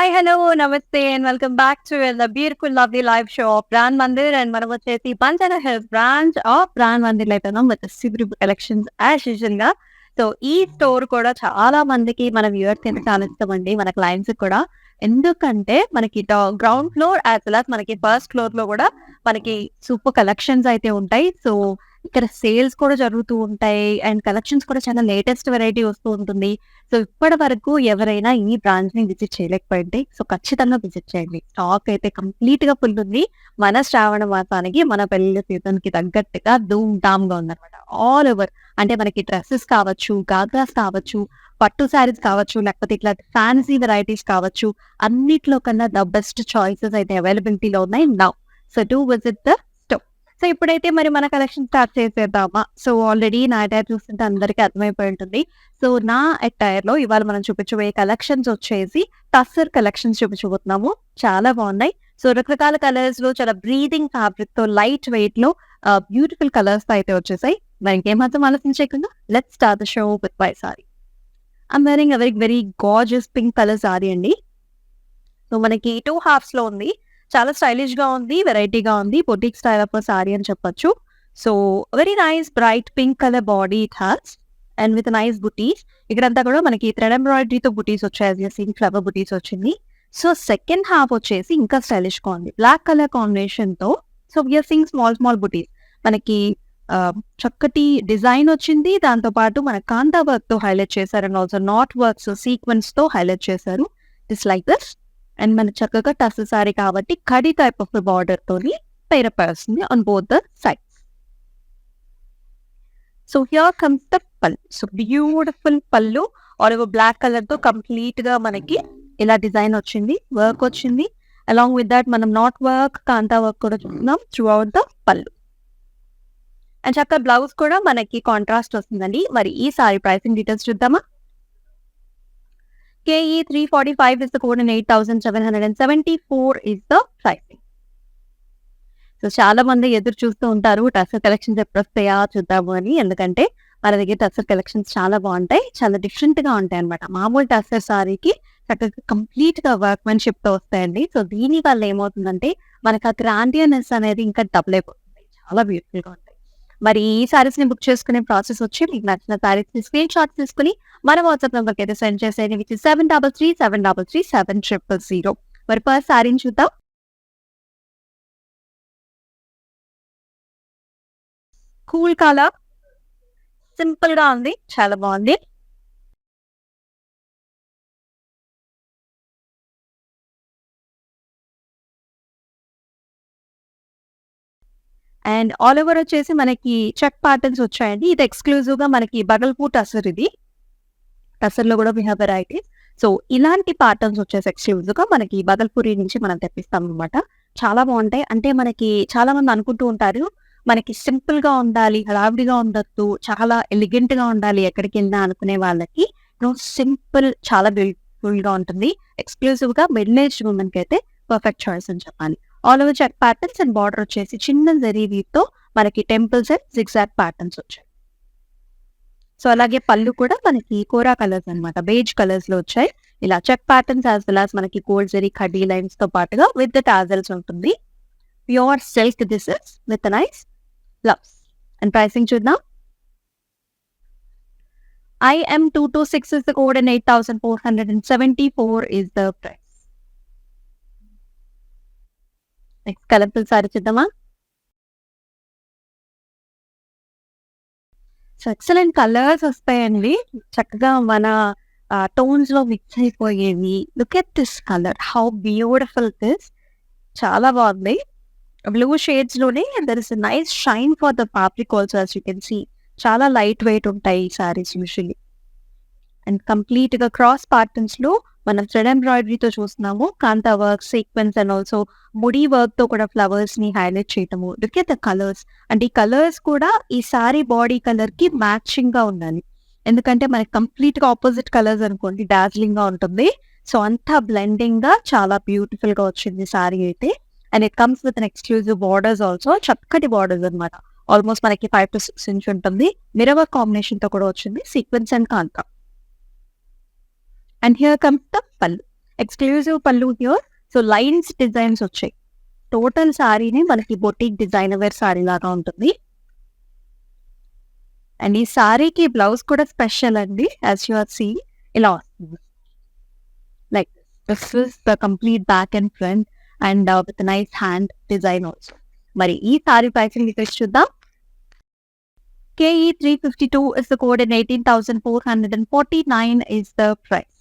Hi! Hello! Namaste and welcome back to the beautiful lovely live show of brand Mandir and మనం వచ్చేసి Banjara hills branch of brand మందిర్‌లో అయితే ఉన్నాం with superb collections as యూజువల్‌గా. So, ఈ store కూడా చాలా మందికి మన వ్యూవర్స్‌కి అయితే చాలా ఇష్టమండి. మన క్లయింట్స్‌కి కూడా. ఎందుకంటే మనకి ground floor as well as మనకి ఫస్ట్ ఫ్లోర్‌లో కూడా మనకి సూపర్ కలెక్షన్స్ అయితే ఉంటాయి. సో, ఇక్కడ సేల్స్ కూడా జరుగుతూ ఉంటాయి. అండ్ కలెక్షన్స్ కూడా చాలా లేటెస్ట్ వెరైటీ వస్తూ ఉంటుంది. సో, ఇప్పటి వరకు ఎవరైనా ఈ బ్రాంచ్‌ని విజిట్ చేయలేకపోయింటే సో, ఖచ్చితంగా విజిట్ చేయండి. స్టాక్ అయితే కంప్లీట్‌గా ఫుల్ ఉంది. మన శ్రావణ మాసానికి, మన పెళ్లి సీజన్‌కి తగ్గట్టుగా ధూమ్ ధామ్‌గా ఉందన్నమాట. ఆల్ ఓవర్ అంటే మనకి డ్రెసెస్ కావచ్చు, గాగ్రాస్ కావచ్చు, పట్టు శారీస్ కావచ్చు, లేకపోతే ఇట్లా ఫ్యాన్సీ వెరైటీస్ కావచ్చు, అన్నిట్లో కన్నా ద బెస్ట్ చాయిసెస్ అయితే అవైలబిలిటీలో ఉన్నాయి now. So, do visit the store. So, ఇప్పుడైతే మరి మన కలెక్షన్ స్టార్ట్ చేసేద్దామా? సో, ఆల్రెడీ నా అటైర్ చూస్తుంటే అందరికీ అర్థమైపోయి ఉంటుంది. సో, నా అటైర్‌లో ఇవాళ మనం చూపించబోయే కలెక్షన్స్ వచ్చేసి టస్సర్ కలెక్షన్స్ చూపించబోతున్నాము. చాలా బాగున్నాయి. సో, రకరకాల కలర్స్‌లో చాలా బ్రీతింగ్ ఫ్యాబ్రిక్‌తో లైట్ వెయిట్‌లో బ్యూటిఫుల్ కలర్స్‌తో అయితే వచ్చేసాయి. మరి ఇంకేమాత్రం ఆలోచించకుండా let's start the show with my sorry. I'm wearing a very gorgeous pink colour sorry అండి. సో, మనకి 2 హాఫ్స్‌లో ఉంది. చాలా స్టైలిష్‌గా ఉంది. వెరైటీగా ఉంది. బొటిక్ స్టైల్ ఆఫ్ సారీ అని చెప్పొచ్చు. So, very nice bright pink colour body it has and with nice బుటీస్. ఇక్కడంతా కూడా మనకి థ్రెడ్ ఎంబ్రాయిడరీతో బుటీస్ వచ్చాయి. యాస్ యూ సీన్ ఫ్లవర్ బుటీస్ వచ్చింది. సో, సెకండ్ హాఫ్ వచ్చేసి ఇంకా స్టైలిష్‌గా ఉంది. బ్లాక్ కలర్ కాంబినేషన్‌తో so, we are seeing small butis. మనకి చక్కటి డిజైన్ వచ్చింది. దాంతో పాటు మన కాంతా వర్క్‌తో హైలైట్ చేశారు అండ్ ఆల్సో నాట్ వర్క్స్ సీక్వెన్స్‌తో హైలైట్ చేశారు. It's like this. అండ్ మనకి చక్కగా టస్సర్ సారీ కాబట్టి కడీ టైప్ ఆఫ్ బార్డర్‌తోని పేరప్ వస్తుంది on both the sides. So, here comes the pallu. So, beautiful pallu all over black కలర్‌తో కంప్లీట్‌గా మనకి ఇలా డిజైన్ వచ్చింది. వర్క్ వచ్చింది. అలాంగ్ విత్ థట్ మనం నాట్ వర్క్, కాంతా వర్క్ కూడా చూస్తున్నాం throughout the pallu. And చక్కగా బ్లౌజ్ కూడా మనకి కాంట్రాస్ట్ వస్తుందండి. మరి ఈ సారీ ప్రైసింగ్ డీటెయిల్స్ చూద్దామా? KE 345 is the code and 8,774 is the pricing. So, చాలా మంది ఎదురు చూస్తూ ఉంటారు టస్సర్ కలెక్షన్స్ ఎప్పుడొస్తాయా చూద్దాము అని. ఎందుకంటే మన దగ్గర టస్సర్ కలెక్షన్స్ చాలా బాగుంటాయి. చాలా డిఫరెంట్‌గా ఉంటాయి అన్నమాట. మామూలు టస్సర్ సారీకి చక్కగా కంప్లీట్‌గా వర్క్‌మెన్‌షిప్‌తో వస్తాయండి. సో, దీని వల్ల ఏమవుతుందంటే మనకు ఆ గ్రాండియర్‌నెస్ అనేది ఇంకా డబుల్ అయిపోతుంది. చాలా బ్యూటిఫుల్‌గా ఉంటాయి. మరి ఈ సారీస్‌ని బుక్ చేసుకునే ప్రాసెస్ వచ్చి మీకు నచ్చిన సారీస్‌ని స్క్రీన్ షాట్స్ తీసుకొని మన వాట్సాప్ నంబర్‌కి అయితే సెండ్ చేసేయండి. Which is 7337337000. మరి పర్ సారీని చూద్దాం. కూల్ కలర్ సింపుల్‌గా ఉంది. చాలా బాగుంది. అండ్ ఆల్ ఓవర్ వచ్చేసి మనకి చెక్ ప్యాటర్న్స్ వచ్చాయండి. ఇది ఎక్స్‌క్లూజివ్‌గా మనకి బగల్పూర్ టస్సర్ ఇది. టస్సర్‌లో కూడా వి హావ్ వెరైటీస్. సో, ఇలాంటి ప్యాటర్న్స్ వచ్చేసి ఎక్స్‌క్లూజివ్‌గా మనకి బగల్పూరి నుంచి మనం తెప్పిస్తాం అన్నమాట. చాలా బాగుంటాయి. అంటే మనకి చాలా మంది అనుకుంటూ ఉంటారు. మనకి సింపుల్‌గా ఉండాలి, హడావిడిగా ఉండొద్దు, చాలా ఎలిగెంట్‌గా ఉండాలి ఎక్కడికెళ్ళినా అనుకునే వాళ్ళకి సింపుల్ చాలా బ్యూటిఫుల్‌గా ఉంటుంది. ఎక్స్‌క్లూజివ్‌గా మిడిల్ ఏజ్డ్ వుమెన్‌కైతే పర్ఫెక్ట్ చాయిస్ అని చెప్పాలి. All over check patterns and border వచ్చేసి చిన్న జరీ వీవ్‌తో మనకి టెంపుల్స్ అండ్ జిగ్‌జాగ్ ప్యాటర్న్స్ వచ్చాయి. సో, అలాగే పళ్ళు కూడా మనకి కోరా కలర్స్ అన్నమాట. బేజ్ కలర్స్‌లో వచ్చాయి. ఇలా check patterns as well as మనకి గోల్డ్ జరీ కడ్డీ లైన్స్‌తో పాటుగా విత్ ద టాజెల్స్ ఉంటుంది. Pure silk this is with nice blouse. And pricing చూద్దాం. IM226 is the code and 8,474 is the price. Next colourful sari చూద్దామా? సో, ఎక్సలెంట్ కలర్స్ వస్తాయండి. చక్కగా మన టోన్స్‌లో మిక్స్ అయిపోయేవి. Look at this colour. How beautiful this. చాలా బాగుంది. బ్లూ షేడ్స్‌లోనే there is a nice shine for the fabric also as you can see. చాలా లైట్ వెయిట్ ఉంటాయి ఈ సారీస్ యూజువల్లీ. అండ్ కంప్లీట్‌గా క్రాస్ ప్యాటర్న్స్‌లో మనం థ్రెడ్ ఎంబ్రాయిడరీతో చూస్తున్నాము. Kantha work, sequence and also ముడి వర్క్‌తో కూడా ఫ్లవర్స్‌ని హైలైట్ చేయటము. Look at the colours. అంటే ఈ కలర్స్ కూడా ఈ సారీ బాడీ కలర్‌కి మ్యాచింగ్‌గా ఉండాలి. ఎందుకంటే మనకి కంప్లీట్‌గా ఆపోజిట్ కలర్స్ అనుకోండి డార్జిలింగ్‌గా ఉంటుంది. సో, అంతా బ్లెండింగ్‌గా చాలా బ్యూటిఫుల్‌గా వచ్చింది సారీ అయితే. And it comes with an exclusive borders also. చక్కటి బార్డర్స్ అన్నమాట. ఆల్మోస్ట్ మనకి 5-6 ఇంచ్ ఉంటుంది. మిర్రర్ వర్క్ కాంబినేషన్‌తో కూడా వచ్చింది. Sequence and kantha. And here comes the pallu. Exclusive pallu here. So lines designs వచ్చాయి. టోటల్ సారీని మనకి బొటిక్ డిజైనర్ వేర్ సారీ లాగా ఉంటుంది. అండ్ ఈ సారీకి బ్లౌజ్ కూడా స్పెషల్ అండి. యాజ్ యు ఆర్ సీయింగ్ ఇలా వస్తుంది. Like this is the complete back and front and with nice hand design also. మరి ఈ సారీ ప్రైసింగ్ డీటెయిల్స్ చూద్దాం. KE 352 is the code and 18,449 is the price.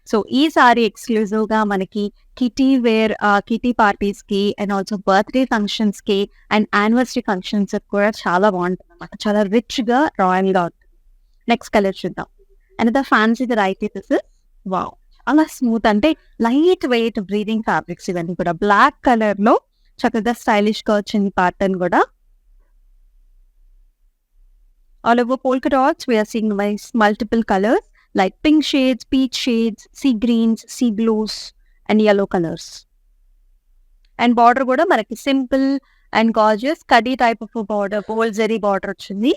So ఈ sorry exclusive గా మనకి kitty wear, kitty parties కి and also birthday functions కి and anniversary functions కూడా చాలా బాగుంటుంది అనమాట. చాలా రిచ్ గా రాయల్ గా ఉంటుంది. నెక్స్ట్ కలర్ చూద్దాం. And the fancy variety this is wow, చాలా స్మూత్ అంటే లైట్ వెయిట్ బ్రీదింగ్ ఫ్యాబ్రిక్స్ ఇవన్నీ కూడా. బ్లాక్ కలర్ లో చక్కగా స్టైలిష్ గా వచ్చింది ప్యాటర్న్ కూడా. All over polka dots, we are seeing multiple colors like pink shades, peach shades, sea greens, sea blues, and yellow colors. And border kuda manaki simple and gorgeous kadi type of a border, gold zari border ochindi.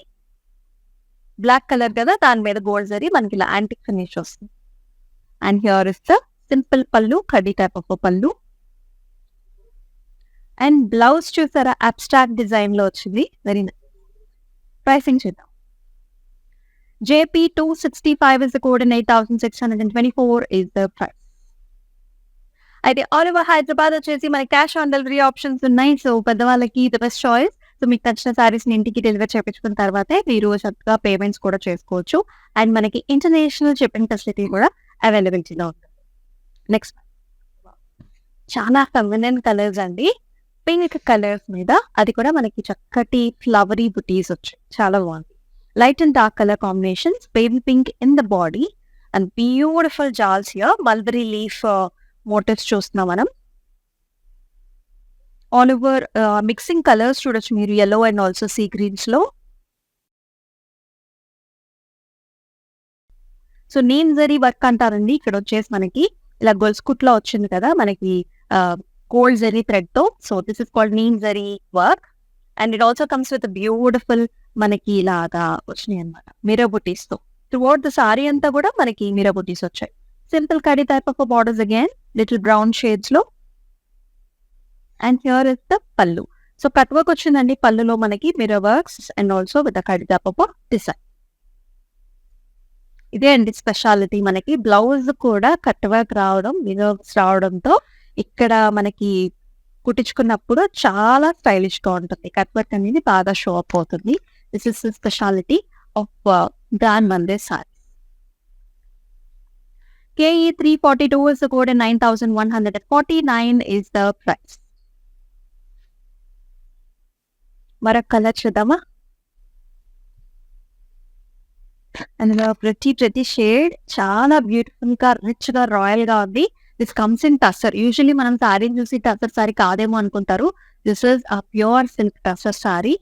Black color kada dani meeda gold zari manaki ila antique finish ostundi. And here is the simple pallu, kadi type of a pallu. And blouse chusara abstract design lo ochindi. Very nice. Pricing చూద్దాం. JP 265 is the code and 8,624 is the price. అయితే all over Hyderabad వచ్చేసి మన cash on delivery options ఉన్నాయి. So పెద్దవాళ్ళకి the best choice. So మీకు నచ్చిన సారీస్ ని ఇంటికి డెలివర్ చేయించుకున్న తర్వాతే మీరు చక్కగా పేమెంట్స్ కూడా చేసుకోవచ్చు. అండ్ మనకి ఇంటర్నేషనల్ షిప్పింగ్ ఫెసిలిటీ కూడా అవైలబిలిటీలో ఉంటుంది. నెక్స్ట్ చాలా ఫెమినైన్ కలర్స్ అండి. పింక్ కలర్స్ మీద అది కూడా మనకి చక్కటి ఫ్లవరీ బుటీస్ వచ్చాయి. చాలా బాగుంది. Light and dark colour combinations, baby pink in the body and beautiful jaals here. Mulberry leaf motifs చూస్తున్నాం మనం. ఆల్ ఓవర్ మిక్సింగ్ కలర్స్ చూడొచ్చు మీరు, yellow and also sea greens లో. సో నీమ్ జరీ వర్క్ అంటారండి. ఇక్కడ వచ్చేసి మనకి ఇలా గొలుసు కుట్లో వచ్చింది కదా మనకి gold zari thread తో. So this is called neem zari work. And it also comes with beautiful మనకి ఇలాగా వచ్చినాయి అనమాట మిరర్ బుటీస్ తో. త్రూఅవుట్ ద సారీ అంతా కూడా మనకి మిరర్ బుటీస్ వచ్చాయి. Simple khadi type of borders again little brown shades లో. And here is the pallu. So cut work వచ్చిందండి పల్లులో మనకి mirror works and also with the khadi type of design. ఇదే అండి స్పెషాలిటీ మనకి. బ్లౌజ్ కూడా కట్ వర్క్ రావడం, మిరర్స్ రావడంతో ఇక్కడ మనకి కుట్టించుకున్నప్పుడు చాలా స్టైలిష్ గా ఉంటుంది. కట్ వర్క్ అనేది బాగా షో అప్ అవుతుంది. This is speciality of brand Mandir saris. KE 342 is the code and 9,149 is the price. మరొక కలర్ చూద్దామా. అండ్ ప్రతి షేడ్ చాలా బ్యూటిఫుల్ గా రిచ్ గా రాయల్ గా ఉంది. This comes in tussar. Usually మనం సారీని చూసి టసర్ సారీ కాదేమో అనుకుంటారు. This is a pure silk tussar sari.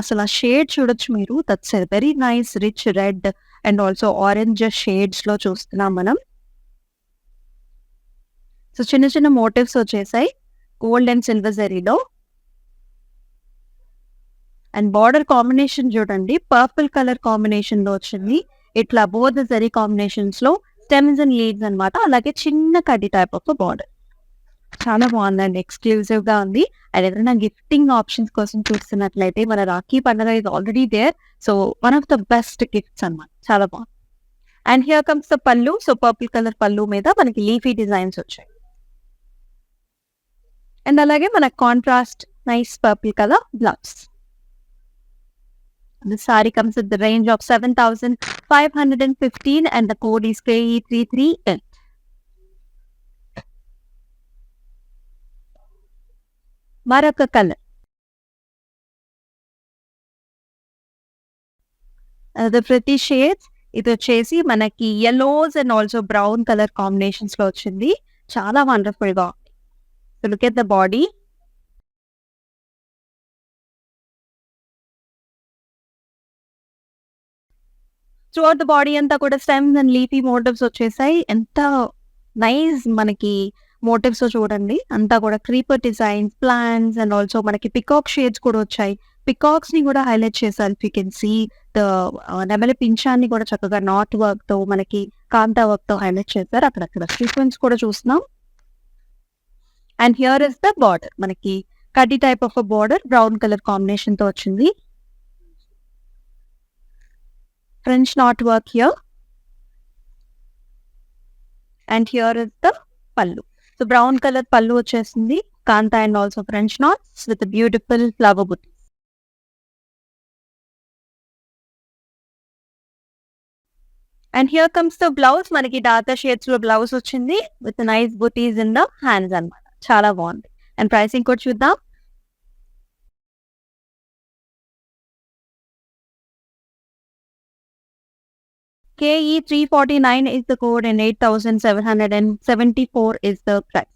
అసలు ఆ షేడ్ చూడొచ్చు మీరు. That's very nice rich red and also orange shades లో చూస్తున్నాం మనం. సో చిన్న చిన్న మోటివ్స్ వచ్చేసాయి గోల్డ్ అండ్ సిల్వర్ జరీలో. అండ్ బార్డర్ కాంబినేషన్ చూడండి, పర్పుల్ కలర్ కాంబినేషన్ లో వచ్చింది. ఇట్లా బోత్ జరీ కాంబినేషన్స్ లో స్టెమ్స్ అండ్ లీవ్స్ అనమాట. అలాగే చిన్న కడ్డీ టైప్ ఆఫ్ బార్డర్. చాలా బాగుందండి, ఎక్స్క్లూజివ్ గా ఉంది. అండ్ ఏదైనా గిఫ్టింగ్ ఆప్షన్స్ కోసం చూస్తున్నట్లయితే మన రాఖీ పండుగ is already there. So one of the best gifts అనమాట. చాలా బాగుంది. And here comes the pallu. So purple colour pallu మీద మనకి లీఫీ డిజైన్స్ వచ్చాయి. అండ్ అలాగే మన contrast nice purple colour blouse. The saree comes with the range of 7,515 and the code is KE338. మరొక colour. The pretty shades. ఇది వచ్చేసి మనకి yellows and also brown color combinations లో వచ్చింది. చాలా వండర్ఫుల్ గా ఉంది. So look at the body. Throughout the body అంతా కూడా స్టెమ్స్ అండ్ లీఫీ మోటివ్స్ వచ్చేసాయి. ఎంత నైస్ మనకి మోటివ్స్ చూడండి. అంతా కూడా creeper designs, plants and also మనకి పికాక్ షేడ్స్ కూడా వచ్చాయి. పికాక్స్ ని కూడా హైలైట్ చేశారు. యూ కెన్ సీ ద నెమలి పింఛాన్ని కూడా చక్కగా నాట్ వర్క్ తో మనకి కాంతా వర్క్ తో హైలైట్ చేశారు. అక్కడక్కడ సీక్వెన్స్ కూడా చూస్తున్నాం. And here is the border, మనకి కడ్డీ type of border brown colour combination తో వచ్చింది. French knot work here. And here is the pallu. So brown colour pallu వచ్చేసింది, kantha and also French knots with beautiful flower buti. And here comes the blouse. మనకి dark shades లో blouse వచ్చింది with nice butis in the hands అన్నమాట. చాలా బాగుంది. And pricing కూడా చూద్దాం. KE 349 is the code and 8,774 is the price.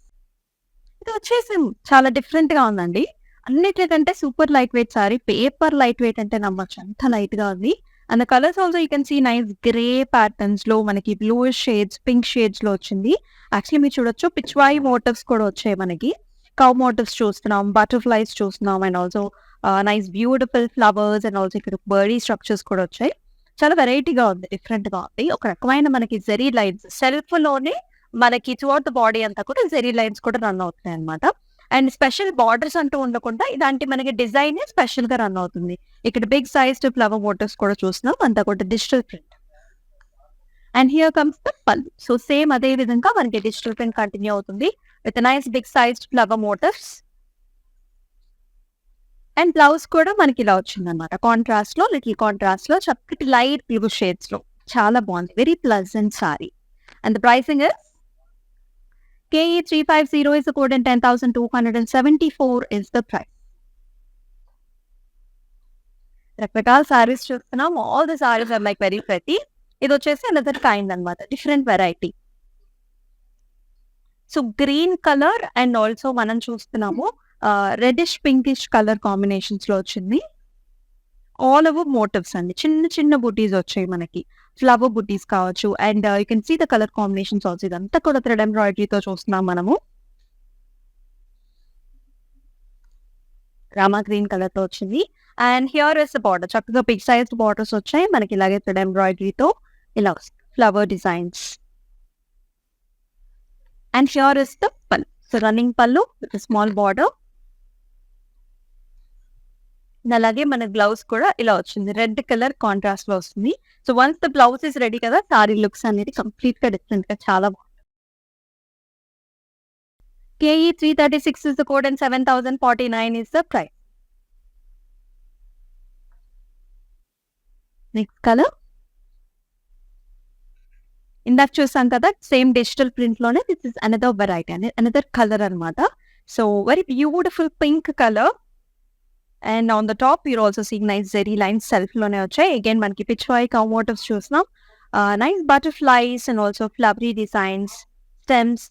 ఇది వచ్చేసి చాలా డిఫరెంట్ గా ఉందండి. అన్నిటికంటే super light weight sari. Paper light weight అంటే నమ్మచ్చు, అంత లైట్ గా ఉంది. And the colours also you can see nice grey patterns లో మనకి బ్లూ షేడ్స్, పింక్ షేడ్స్ లో వచ్చింది. యాక్చువల్లీ మీరు చూడొచ్చు పిచ్వాయి మోటివ్స్ కూడా వచ్చాయి. మనకి కౌ మోటివ్స్ చూస్తున్నాం, బటర్ఫ్లైస్ చూస్తున్నాం, and also nice beautiful flowers and also ఇక్కడ బర్డీ స్ట్రక్చర్స్ కూడా వచ్చాయి. చాలా వెరైటీగా ఉంది, డిఫరెంట్ గా ఉంది. ఒక రకమైన మనకి జెరీ లైన్స్ సెల్ఫ్ లోనే మనకి త్రూఅవుట్ ద బాడీ అంతా కూడా జెరీ లైన్స్ కూడా రన్ అవుతున్నాయి అనమాట. అండ్ స్పెషల్ బార్డర్స్ అంటూ ఉండకుండా ఇలాంటి మనకి డిజైన్ స్పెషల్ గా రన్ అవుతుంది. ఇక్కడ బిగ్ సైజ్ ఫ్లవర్ మోటివ్స్ కూడా చూస్తున్నాం, అంతా కూడా digital print. And here comes the pallu. So same అదే విధంగా మనకి డిజిటల్ ప్రింట్ కంటిన్యూ అవుతుంది with nice big size flower motives. And blouse కూడా మనకి ఇలా వచ్చింది అనమాట. కాంట్రాస్ట్ లో, లిటిల్ కాంట్రాస్ట్ లో, చక్కటి లైట్ బ్లూ షేడ్స్ లో చాలా బాగుంది. Very pleasant sorry. And the pricing is KE 350 is the code and 10,274 is the price. రకరకాల సారీస్ చూస్తున్నాం. All the saris are like very pretty. ఇది వచ్చేసి అనదర్ కైండ్ అనమాట, different variety. So green colour and also మనం చూస్తున్నాము రెడిష్ పింకిష్ కలర్ కాంబినేషన్స్ లో వచ్చింది. All over motifs అండి, చిన్న చిన్న బుటీస్ వచ్చాయి మనకి, ఫ్లవర్ బుటీస్ కావచ్చు. And you can see the colour combinations also. ఇదంతా కూడా థ్రెడ్ ఎంబ్రాయిడరీతో చూస్తున్నాం మనము. రామా గ్రీన్ కలర్ తో వచ్చింది. And here is the border, చక్కగా బిగ్ సైజ్ బార్డర్స్ వచ్చాయి మనకి, ఇలాగే థ్రెడ్ ఎంబ్రాయిడరీతో ఇలా flower designs. And here is the pallu. So running పల్లు విత్ స్మాల్ బార్డర్. అలాగే మన బ్లౌజ్ కూడా ఇలా వచ్చింది, రెడ్ కలర్ కాంట్రాస్ట్ లో వస్తుంది. So once the blouse is ready కదా, సారీ లుక్స్ అనేది కంప్లీట్ గా డిఫరెంట్ గా చాలా బాగుంది. KE 336 is the code and 7,049 is the price. Next colour ఇందాక చూసాం కదా, సేమ్ డిజిటల్ ప్రింట్ లోనే this is another variety, another colour అనమాట. So very beautiful pink colour. And on the top you're also seeing nice zari lines self లోనే వచ్చాయి. Again మనకి pichwai cow motifs చూస్తున్నాం, nice butterflies and also flowery designs, stems.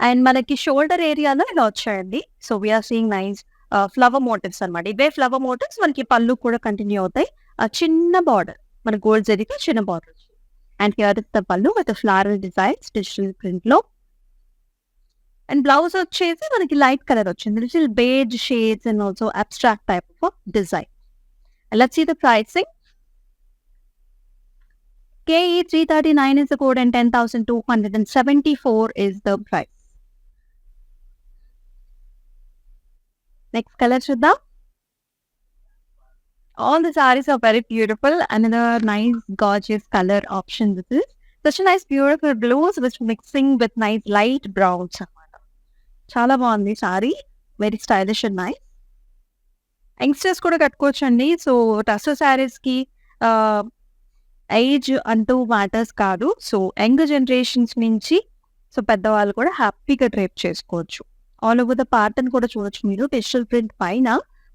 And మనకి shoulder ఏరియాలో ఇలా వచ్చాయండి. So we're seeing nice flower motifs అనమాట. ఇవే ఫ్లవర్ మోటివ్స్ మనకి పళ్ళు కూడా కంటిన్యూ అవుతాయి. చిన్న బార్డర్, మన గోల్డ్ జరీతో చిన్న border. And here is the pallu with flower designs digital print లో. అండ్ బ్లౌజ్ వచ్చేసి మనకి లైట్ కలర్ వచ్చింది, little beige shades and also abstract type of design. Let's see the pricing. KE 339 is the code and 10,274 is the price. Next colour చూద్దాం. All the sarees are very beautiful. Another nice gorgeous color option with this. Such a nice beautiful blues which mixing with nice light browns. చాలా బాగుంది sorry, very stylish and nice. Youngsters కూడా కట్టుకోవచ్చు అండి. So tussar saris కి age అంటూ matters కాదు. So young generations నుంచి so పెద్దవాళ్ళు కూడా హ్యాపీగా డ్రేప్ చేసుకోవచ్చు. ఆల్ ఓవర్ ద ప్యాటర్న్ కూడా చూడొచ్చు మీరు. డిజిటల్ ప్రింట్ పైన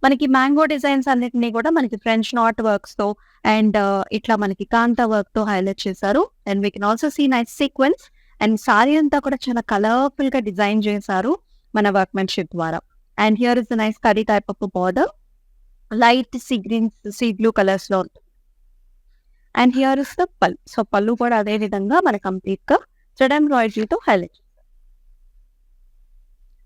మనకి మ్యాంగో డిజైన్స్ అన్నిటినీ కూడా మనకి ఫ్రెంచ్ నాట్ వర్క్స్ తో అండ్ ఇట్లా మనకి కాంతా వర్క్ తో హైలైట్ చేశారు. And we can also see nice sequence. And sari అంతా కూడా చాలా కలర్ఫుల్ గా డిజైన్ చేశారు మన వర్క్మెన్షిప్ ద్వారా. And here is the nice కర్రీ type of border, light sea green sea blue colours లో ఉంటుంది. And here is the pallu. So pallu కూడా అదే విధంగా మన కంప్లీట్ గా థ్రెడ్ ఎంబ్రాయిడరీతో highlight.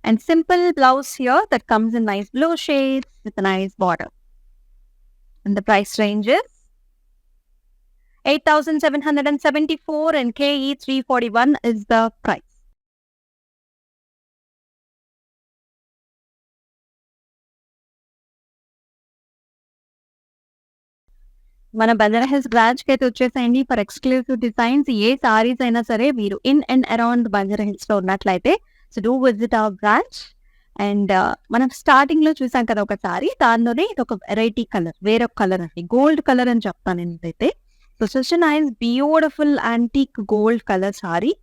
And simple blouse here that comes in nice blue shades with a nice border. And the price range is 8,774 and KE 341 is the price. మన Banjara hills branch కి అయితే వచ్చేసేయండి. ఫర్ ఎక్స్క్లూసివ్ డిజైన్స్ ఏ సారీస్ అయినా సరే మీరు in and around Banjara Hills లో ఉన్నట్లయితే so do visit our branch. And మనం స్టార్టింగ్ లో చూసాం కదా ఒక సారీ, దానిలోనే ఇది ఒక వెరైటీ కలర్, వేరొక కలర్ అండి, గోల్డ్ కలర్ అని చెప్తాను నేనైతే. So such nice beautiful antique gold colour sari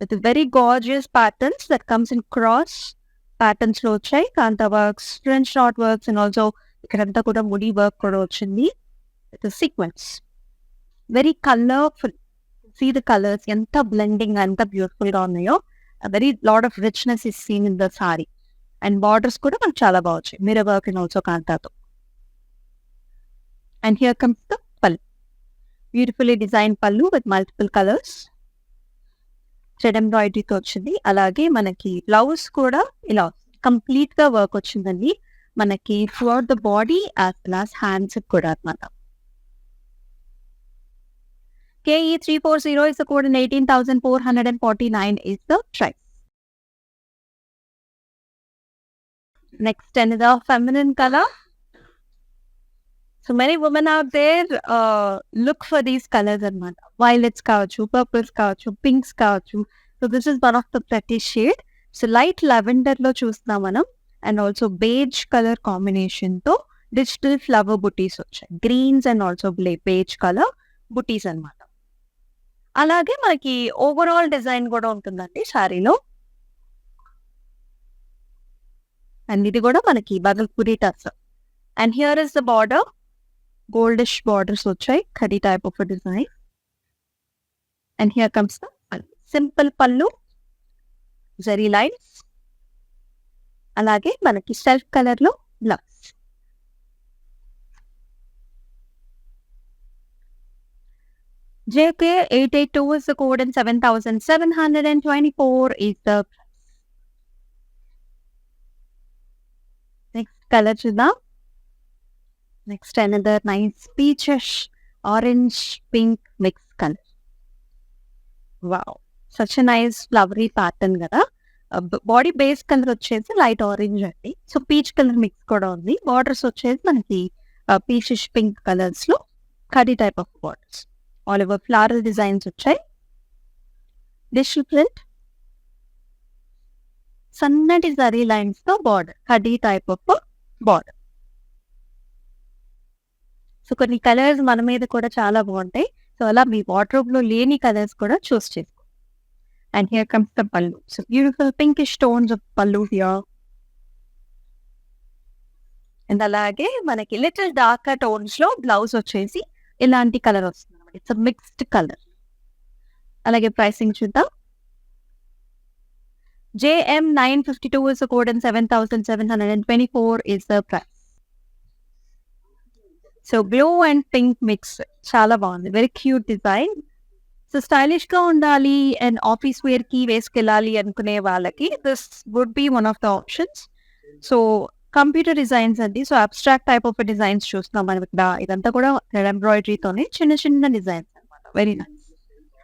with very gorgeous patterns that comes in cross patterns లో వచ్చాయి. Kantha works, French knot works and also ఇక్కడంతా కూడా ముడి వర్క్ కూడా వచ్చింది with sequins. Very colourful. See the colours ఎంత బ్లెండింగ్, ఎంత beautiful గా ఉన్నాయో. Very lot of richness is seen in the sari. And borders కూడా మనకు చాలా బాగా వచ్చాయి, మిర్రర్ వర్క్ అండ్ ఆల్సో కాంతాతో. And here comes the pallu. Beautifully design pallu with multiple colours, thread ఎంబ్రాయిడరీతో వచ్చింది. అలాగే మనకి బ్లౌజ్ కూడా ఇలా కంప్లీట్ గా వర్క్ వచ్చిందండి మనకి throughout the body as well as hands కూడా అనమాట. KE 340 is the code and 18,449 is the price. Next, another feminine color. So many women out there look for these colors anamata. Violets kaavachu, purples kaavachu, pinks kaavachu. So this is one of the pretty shade. So light lavender lo chustunam manam. And also beige color combination తో digital flower booties వచ్చాయి. Greens and also beige color booties అన్నమాట. అలాగే మనకి overall design కూడా ఉంటుందండి శారీలో. And ఇది కూడా మనకి బగల్పూరి టర్స్. And here is the border, goldish borders వచ్చాయి, ఖడీ type of design. And here comes the simple pallu, zari lines. అలాగే మనకి సెల్ఫ్ కలర్ లో blouse. JK 882 is the code and 7,724 is the price. Next color చూద్దాం. Next another nice peachish orange pink mix color. Wow, such a nice flowery pattern కదా. Body base colour వచ్చేసి light orange అండి. So peach colour mix కూడా ఉంది. Borders వచ్చేసి మనకి peachish pink colours లో khadi type of borders. All over floral designs వచ్చాయి. Digital print, సన్నటి జరీ లైన్స్ తో border, khadi type of border. So కొన్ని కలర్స్ మన మీద కూడా చాలా బాగుంటాయి. సో అలా మీ వార్డ్రోబ్ లో లేని కలర్స్ కూడా చూస్ చేసుకోండి. And here comes the pallu. So beautiful pinkish tones of pallu here. And alage manaki little darker tones lo blouse vachesi ilanti color vastundi. It's a mixed color. Alage pricing chuddam. JM 952 is the code and 7,724 is the price. So blue and pink mix chala bagundi. Very cute design. So stylish గా ఉండాలి and office wear కి వేసుకెళ్ళాలి అనుకునే వాళ్ళకి this would be one of the options. So computer designs అండి. So abstract type of designs చూస్తున్నాం మనం ఇక్కడ. ఇదంతా కూడా ఎంబ్రాయిడరీతోనే చిన్న చిన్న డిజైన్స్ అనమాట. Very nice.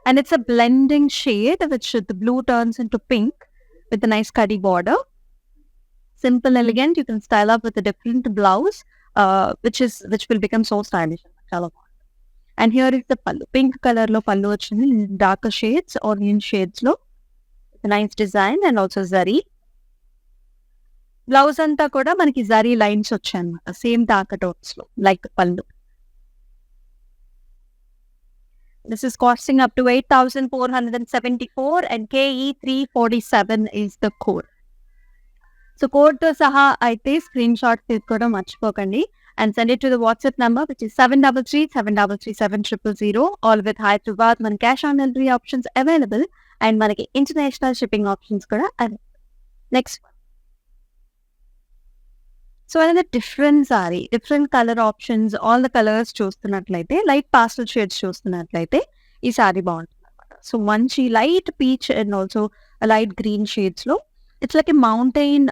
And it's a blending shade which the blue turns in to pink with nice khadi border. Simple elegant. You can style up with different blouse which will become so stylish. చాలా బాగుంది. And here is the pallu. Pink color lo pallu vachindi, darker shades, onion shades lo. It's a nice design and also zari. Blouse anta kuda manaki zari lines vachayi annamata. Same darker tones lo like pallu. This is costing up to 8,474 and KE 347 is the code. So code to saha aithe screenshot teesukoda marchipokandi. And send it to the WhatsApp number which is 733-733-7000. All with Hyderabad man cash on delivery options available and manaki international shipping options kuda available. Next one. So another different saree, different color options, all the colors చూస్తున్నట్లయితే light pastel shades చూస్తున్నట్లయితే ఈ saree బాగుంటుంది. So మంచి light peach and also a light green shades లో it's like a mountain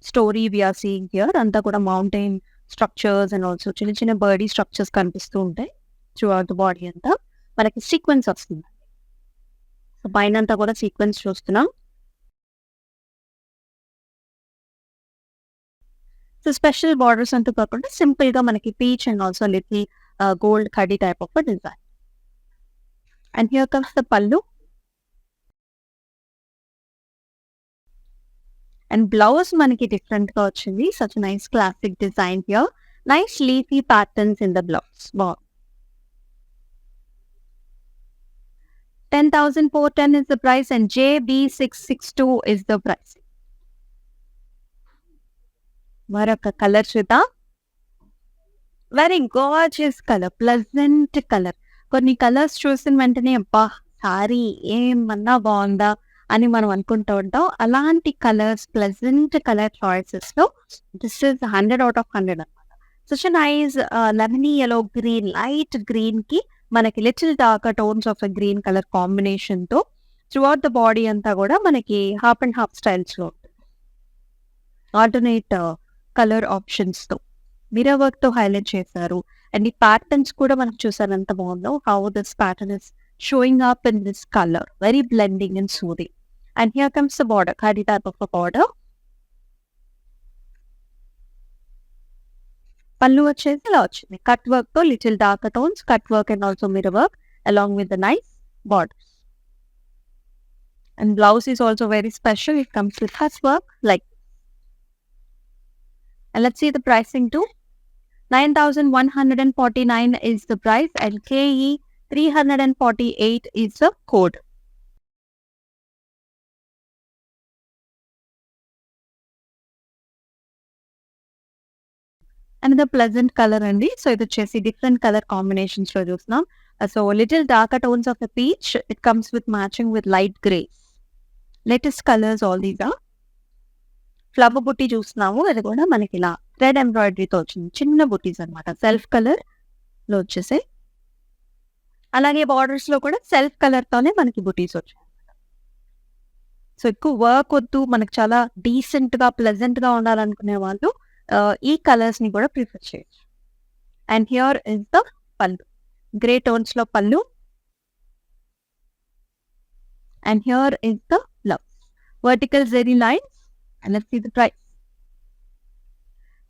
story we are seeing here. అంతా కూడా mountain structures and also చిన్న చిన్న బర్డీ స్ట్రక్చర్స్ కనిపిస్తూ ఉంటాయి. త్రూ అవుట్ ద బాడీ అంతా మనకి సీక్వెన్స్ వస్తుంది. సో పైనంతా కూడా సీక్వెన్స్ చూస్తున్నాం. సో స్పెషల్ బార్డర్స్ అంటూ కాకుండా సింపుల్ గా మనకి peach and also little gold కడ్డీ type of design. And here comes the pallu. And blouse మనకి డిఫరెంట్ గా వచ్చింది. Such nice classic design here. Nice leafy patterns in the blouse. బాగుంది. 10,410 is the price and JB662 is the price. మరొక colour చూద్దాం. Very gorgeous colour, pleasant colour. కొన్ని colours చూసిన వెంటనే అబ్బా సారీ ఏమన్నా బాగుందా అని మనం అనుకుంటూ ఉంటాం. అలాంటి కలర్స్, ప్లెజెంట్ కలర్ చాయిసెస్ లో దిస్ ఇస్ 100 out of 100 అనమాట. Such nice lemony yellow green, light green కి మనకి little dark tones of green colour combination తో త్రూ అవుట్ ద బాడీ అంతా కూడా మనకి హాఫ్ అండ్ హాఫ్ స్టైల్స్ లో ఆల్టర్నేట్ కలర్ ఆప్షన్స్ తో మిర్రర్ వర్క్ తో హైలైట్ చేశారు. అండ్ ఈ ప్యాటర్న్స్ కూడా మనకు చూసారు ఎంత బాగుందో. How this pattern is showing up in this colour, very blending and soothing. And here comes the border, కడ్డీ టైప్ ఆఫ్ బార్డర్. పళ్ళు వచ్చేసి ఇలా వచ్చింది, కట్ వర్క్ తో little dark tones, cut work and also mirror work along with the nice borders. And blouse is also very special. It comes with hush work like. And let's see the pricing too. 9,149 is the price and KE 348 is the code. Another pleasant color andi. So it is different color combinations lo chustunam. So little darker tones of the peach. It comes with matching with light gray. Latest colors all these are. Flower బుట్టి చూస్తున్నాము. అది కూడా మనకి ఇలా thread ఎంబ్రాయిడరీతో వచ్చింది, చిన్న బుట్టీస్ అనమాట. సెల్ఫ్ కలర్ లో వచ్చేసాయి. అలాగే బార్డర్స్ లో కూడా సెల్ఫ్ కలర్ తోనే మనకి బుట్టీస్ వచ్చాయి. సో ఎక్కువ వర్క్ వద్దు, మనకి చాలా డీసెంట్ గా ప్లెజెంట్ గా ఉండాలనుకునే వాళ్ళు ఈ కలర్స్ ని కూడా ప్రిఫర్ చేయొచ్చు. And here is the pallu, grey tones లో pallu. And here is the blouse, vertical zari lines. And let's see the price.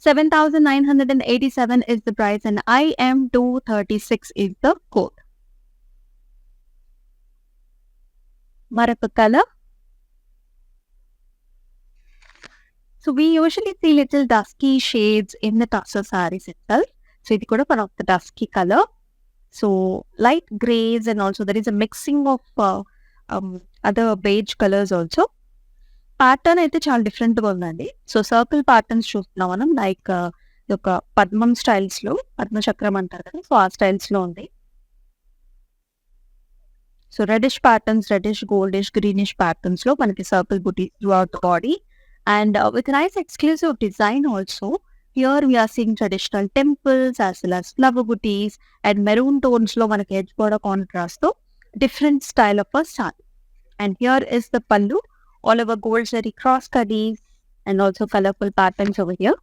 7,987 is the price and IM236 is the code. Maraka color. So we usually see little dusky shades in the tussar sarees itself. So it could have one of the dusky color. So light grays and also there is a mixing of other beige colors also. Pattern అయితే చాలా different గా ఉందండి. So circle patterns చూస్తున్నాం మనం, like ఒక పద్మం styles లో, పద్మచక్రం అంటారు కదా, సో ఆ స్టైల్స్ లో ఉంది. So reddish patterns, reddish goldish greenish patterns లో మనకి circle buti throughout the body and with nice exclusive design also. Here we are seeing traditional temples as well as flower butis and maroon tones లో మనకి edge border contrast తో different style of a sari. And here is the pallu, all over gold zari cross kadis and also colorful patterns over here.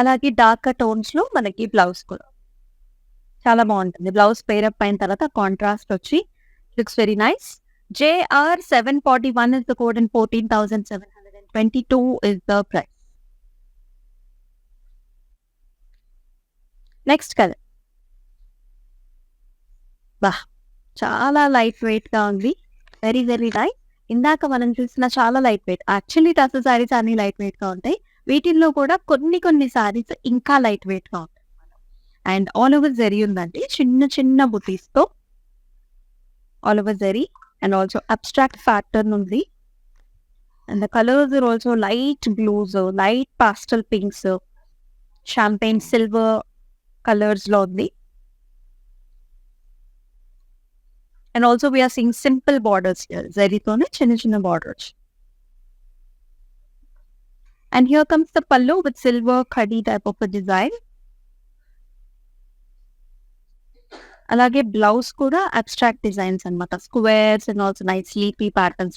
అలాగే dark tones లో మనకి blouse కూడా చాలా బాగుంటుంది. Blouse pair up అయిన తర్వాత కాంట్రాస్ట్ వచ్చి looks very nice. JR 741 is the code and 14,722 is the price. Next colour, బా చాలా లైట్ వెయిట్ గా ఉంది, వెరీ వెరీ నైస్. ఇందాక మనం చూసిన చాలా light wait, actually tussar saris అన్ని లైట్ వెయిట్ గా ఉంటాయి. వీటిల్లో కూడా కొన్ని సారీస్ ఇంకా లైట్ వెయిట్ గా ఉంటాయి. అండ్ ఆల్ ఓవర్ జరీ ఉందండి, చిన్న చిన్న బుటీస్ తో all over zari and also abstract pattern ఉంది. And the colours are also light blues, light pastel pinks, champagne silver colours లో ఉంది. And also we are seeing simple borders here. Zaritone chinna borders. And here comes the pallu with silver khadi type of a design. Alage blouse kuda abstract designs anamata, squares and also nice leafy patterns.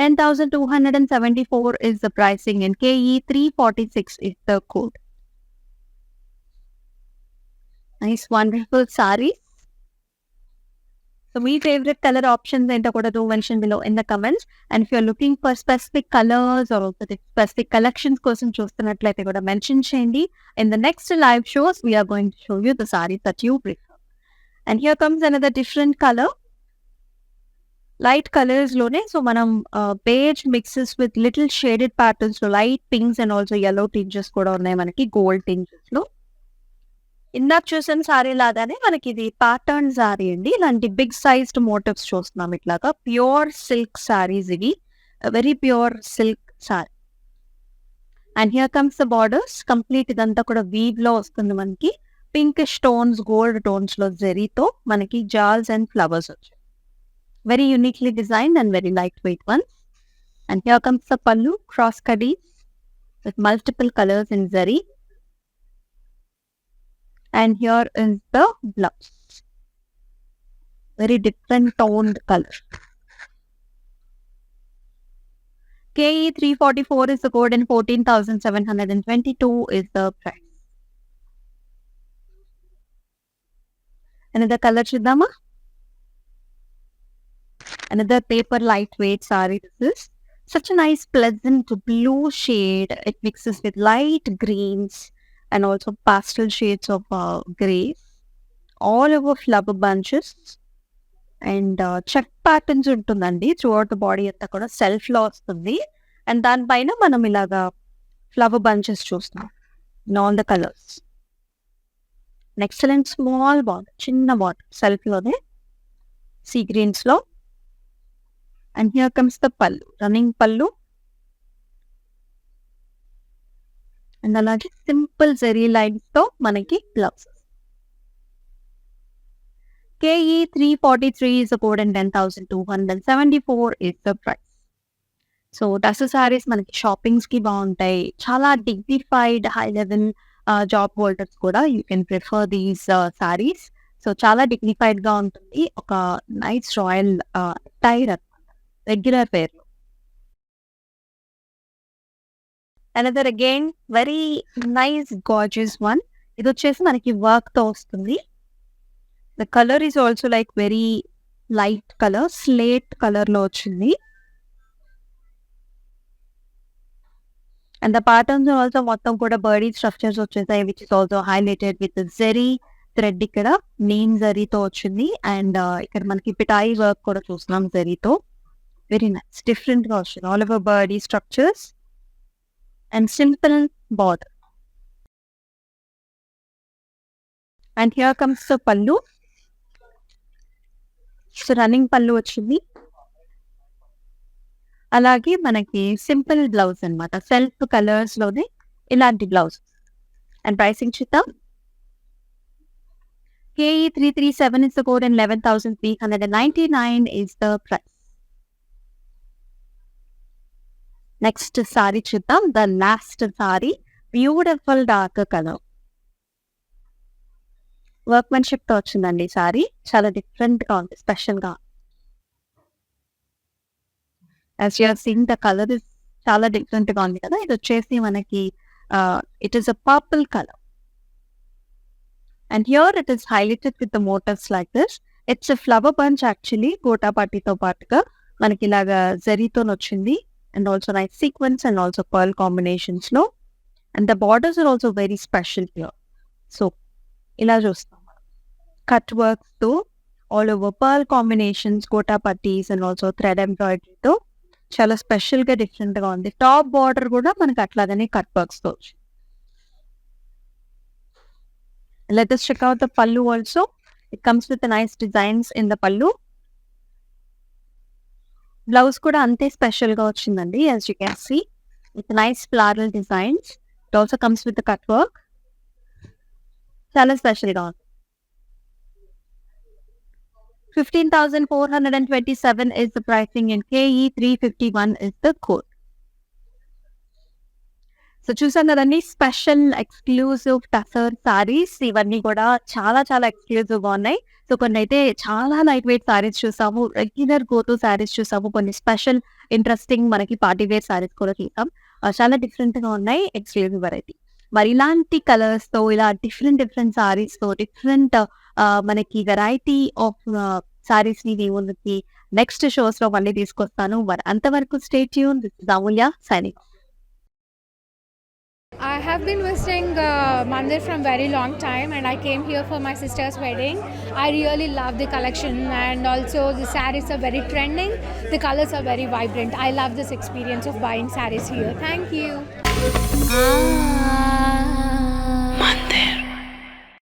10,274 is the pricing and KE 346 is the code. Nice, wonderful sarees. So, my favorite color options ento kuda do mention below in the comments. And if you're looking for specific colors or also the specific collections kosam చూస్తున్నట్లయితే kuda mention cheyandi. In the next live shows, we are going to show you the sarees that you prefer. And here comes another different color. Light colors lone. So, manam beige mixes with little shaded patterns. So, light pinks and also yellow tinges kuda unnai manaki gold tinges lo. ఇందాక చూసిన sorry లాగానే మనకి ఇది pattern sorry అండి. ఇలాంటి big sized motifs చూస్తున్నాం. ఇట్లాగా pure silk saris ఇవి, very pure silk sorry. And here comes the borders. Complete ఇదంతా కూడా వీవ్ లో వస్తుంది. మనకి పింక్ స్టోన్స్, గోల్డ్ టోన్స్ లో జెరీతో మనకి జాల్స్ అండ్ ఫ్లవర్స్ వచ్చాయి. Very uniquely designed and very light weight ones. And here comes the pallu, cross కడీస్ with multiple colours in zari. And here is the blouse. Very different toned color. KE 344 is the code and 14,722 is the price. Another color chudama. Another paper lightweight saree. This is such a nice pleasant blue shade. It mixes with light greens and also pastel shades of grays, all over flower bunches and check patterns untundandi throughout the body anta kuda self lo vastundi. And dan paina manam ilaga flower bunches chustam in all the colors. An excellent small border, chinna border self lone sea greens lo. And here comes the pallu, running pallu. And అలాగే simple zari lines తో మనకి blouses. KE 343 is the code and 10,274 is the price. So tussar saris మనకి shoppings కి బాగుంటాయి. చాలా dignified high level job holders కూడా you can prefer these saris. So చాలా dignified గా ఉంటుంది. ఒక నైస్ రాయల్ టైర్ అన్నమాట, రెగ్యులర్ పేర్. Another again very nice gorgeous one. ఇది వచ్చేసి మనకి వర్క్ తో వస్తుంది. The color is also like very light color, slate color లో వచ్చింది. And the patterns are also మొత్తం కూడా బర్డీ స్ట్రక్చర్స్ వచ్చేసాయి, which is also highlighted with the zeri thread. ఇక్కడ నీమ్ జరీతో వచ్చింది. అండ్ ఇక్కడ మనకి పిటాయి వర్క్ కూడా చూస్తున్నాం జరీతో. వెరీ నైస్, డిఫరెంట్ గా వచ్చింది. All over Birdie structures and simple border. And here comes the pallu. So running pallu వచ్చింది. అలాగే మనకి సింపుల్ బ్లౌజ్ అన్నమాట, సెల్ఫ్ కలర్స్ లోనే ఇలాంటి బ్లౌజ్. అండ్ ప్రైసింగ్ చూద్దాం. KE 337 is the code and 11,399 is the price. Next sari చూద్దాం. The last sari, beautiful dark colour workmanship తో వచ్చిందండి సారీ. చాలా డిఫరెంట్ గా ఉంది, స్పెషల్ గా. As you are seeing the colour is చాలా డిఫరెంట్ గా ఉంది కదా. ఇది వచ్చేసి మనకి it is a purple colour. And here it is highlighted with the motives like this. It's a flower bunch actually. గోటాపాటితో పాటుగా మనకి ఇలాగా జరీతో వచ్చింది. And also nice sequence and also pearl combinations no. And the borders are also very special here. So ila chustam cut works to all over pearl combinations, gota patties and also thread embroidery to chala special ga different ga undi. Top border kuda manaki atlagane cut works to. Let us check out the pallu also. It comes with the nice designs in the pallu. Blouse కూడా అంతే special గా వచ్చిందండి. as you can see with nice floral designs. It also comes with the cut work. చాలా special గా ఉంది. 15,427 is the pricing and KE 351 is the code. So చూసాం కదండీ special exclusive tussar saris ఇవన్నీ కూడా చాలా చాలా ఎక్స్‌క్లూజివ్‌గా ఉన్నాయి. సో కొన్నైతే చాలా లైట్ వెయిట్ సారీస్ చూసాము. రెగ్యులర్ గో టు సారీస్ చూసాము. కొన్ని స్పెషల్ ఇంట్రెస్టింగ్ మనకి పార్టీ వేర్ సారీస్ కూడా చూసాం. చాలా డిఫరెంట్‌గా ఉన్నాయి ఎక్స్‌క్లూజివ్ వెరైటీ. మరి ఇలాంటి కలర్స్‌తో ఇలా డిఫరెంట్ డిఫరెంట్ సారీస్‌తో డిఫరెంట్ మనకి వెరైటీ ఆఫ్ సారీస్‌ని మీ ముందుకి నెక్స్ట్ షోస్‌లో మళ్ళీ తీసుకొస్తాను. మరి అంతవరకు stay tune. This is Amulya signing off. I have been visiting Mandir from very long time, and I came here for my sister's wedding. I really love the collection, and also the sarees are very trending. The colors are very vibrant. I love this experience of buying sarees here. Thank you.